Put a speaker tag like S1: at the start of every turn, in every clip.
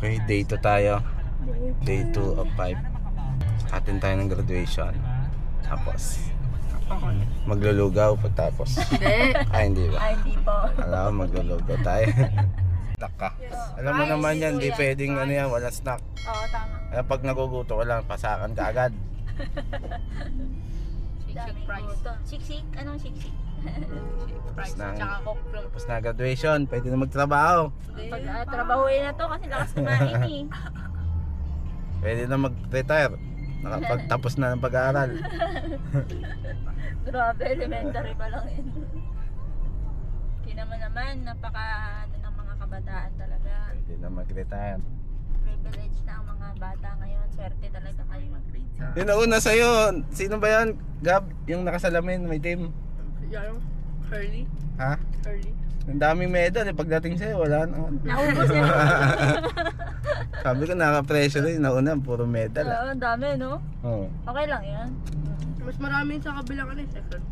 S1: Okay, day 2 tayo. Day 2 of 5. Atin tayo ng graduation. Tapos maglulugaw pagtapos.
S2: Hindi.
S1: Hindi ba?
S2: Hindi po.
S1: Alam mo, maglulugaw tayo. Snack ka. Alam mo naman yan, di pwedeng ano yan, wala snack.
S2: Oo, tama.
S1: Kaya pag naguguto ko lang, pasakan ka agad.
S2: Siksik price. Siksik? Anong siksik?
S1: Tapos na,
S2: Tsaka coke float.
S1: tapos na graduation, pwede na magtrabaho.
S2: Pag trabahuin na to kasi lakas kumain eh.
S1: Pwede na mag-retire. Nakapagtapos na ng pag-aaral.
S2: Grabe, elementary pa lang yun. Hindi naman, napaka ano ng mga kabataan talaga.
S1: Pwede na mag-retire.
S2: Privilege na ang mga bata ngayon. Swerte talaga kayo.
S1: Yung nauna sa'yo, sino ba yan? Gab, yung nakasalamin, may team.
S3: Yung Hurley.
S1: Ha?
S3: Hurley.
S1: Ang daming medal eh. Pagdating sa'yo, wala na.
S2: Naubos niya.
S1: Sabi ko, naka-pressure eh. Nauna, puro medal.
S2: Oo, ang dami no?
S1: Oo.
S2: Okay lang yan.
S3: Mas marami sa kabilang ano, second.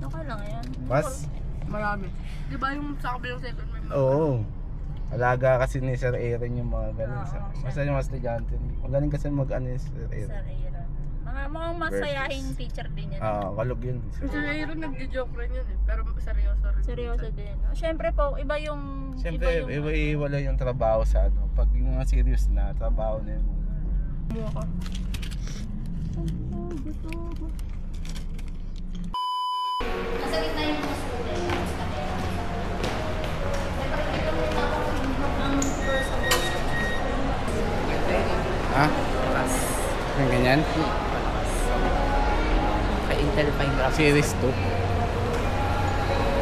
S2: Okay lang yan.
S1: Mas?
S3: Marami. Di ba yung sa kabilang second may mga?
S1: Oo. Alaga kasi ni Sir Aaron yung mga ganun.
S2: Oo,
S1: Basta yung mga estudyante. Magaling kasi mag-ano ni Sir
S2: Sir
S1: Aaron.
S2: Aaron. Mga masayahing teacher din yan.
S1: Kalog yun.
S3: Kasi Aaron nagjo-joke rin yun eh. Pero seryoso rin.
S2: Seryoso din. Siyempre po, iba yung...
S1: Siyempre, iba yung trabaho sa ano. Pag yung mga serious na, trabaho na yun.
S3: Mukha ka.
S2: Nasa gitna yung mga student.
S1: Ha? Yung ganyan?
S4: Ka-Intel Fine Graphics.
S1: Series 2.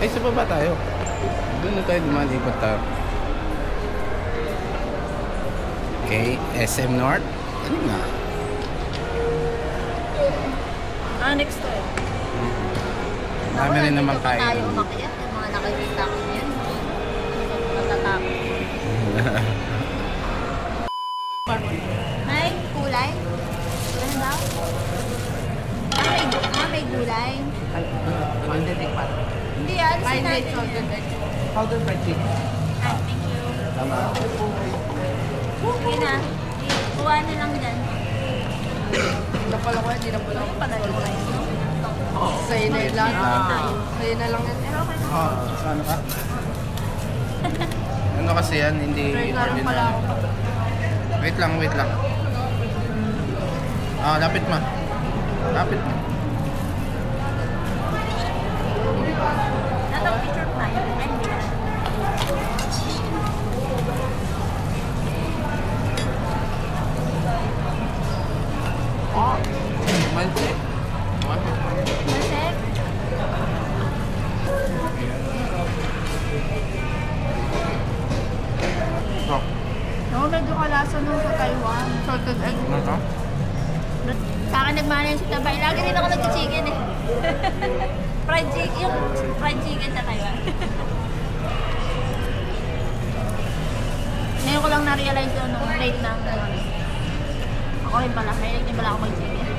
S1: Ay, sa baba tayo. Doon na tayo dumaan, ikot tayo. Okay, SM North. Ano nga?
S2: Next to eh.
S1: Dami rin naman
S2: Tayo
S1: kain.
S2: umakyat. Yung mga nakikita ko yan. Matatakot. Ay, kulay. Ano daw? May gulay.
S4: Golden egg pat.
S2: Hindi, alisin
S3: Ay,
S2: natin.
S3: golden egg.
S4: Powder fried chicken.
S2: Ah, thank you.
S1: Tama.
S2: Sige na. Kuha na lang dyan.
S3: Napala ko, hindi na pala.
S2: Ano pala yung kulay?
S3: Sa'yo na yun lang.
S2: Ah.
S3: Sa'yo na lang yan.
S2: Pero okay na.
S1: Sa ano ka? Ano kasi yan, hindi
S3: Try na lang pala ako.
S1: Wait lang. Lapit mo. Lapit mo.
S2: Natang picture tayo. Ay, hindi na.
S4: Malsek.
S2: Masek.
S1: Ito.
S3: Oo, medyo kalasa nung sa Taiwan. Salted egg.
S1: Ano to?
S2: Sa akin nagmanan si Tabay. Lagi rin ako nag-chicken eh. Fried chicken. Yung fried chicken sa Taiwan. Ngayon ko lang na-realize yun nung late na. Ako rin pala. Mahilig din pala ako mag-chicken.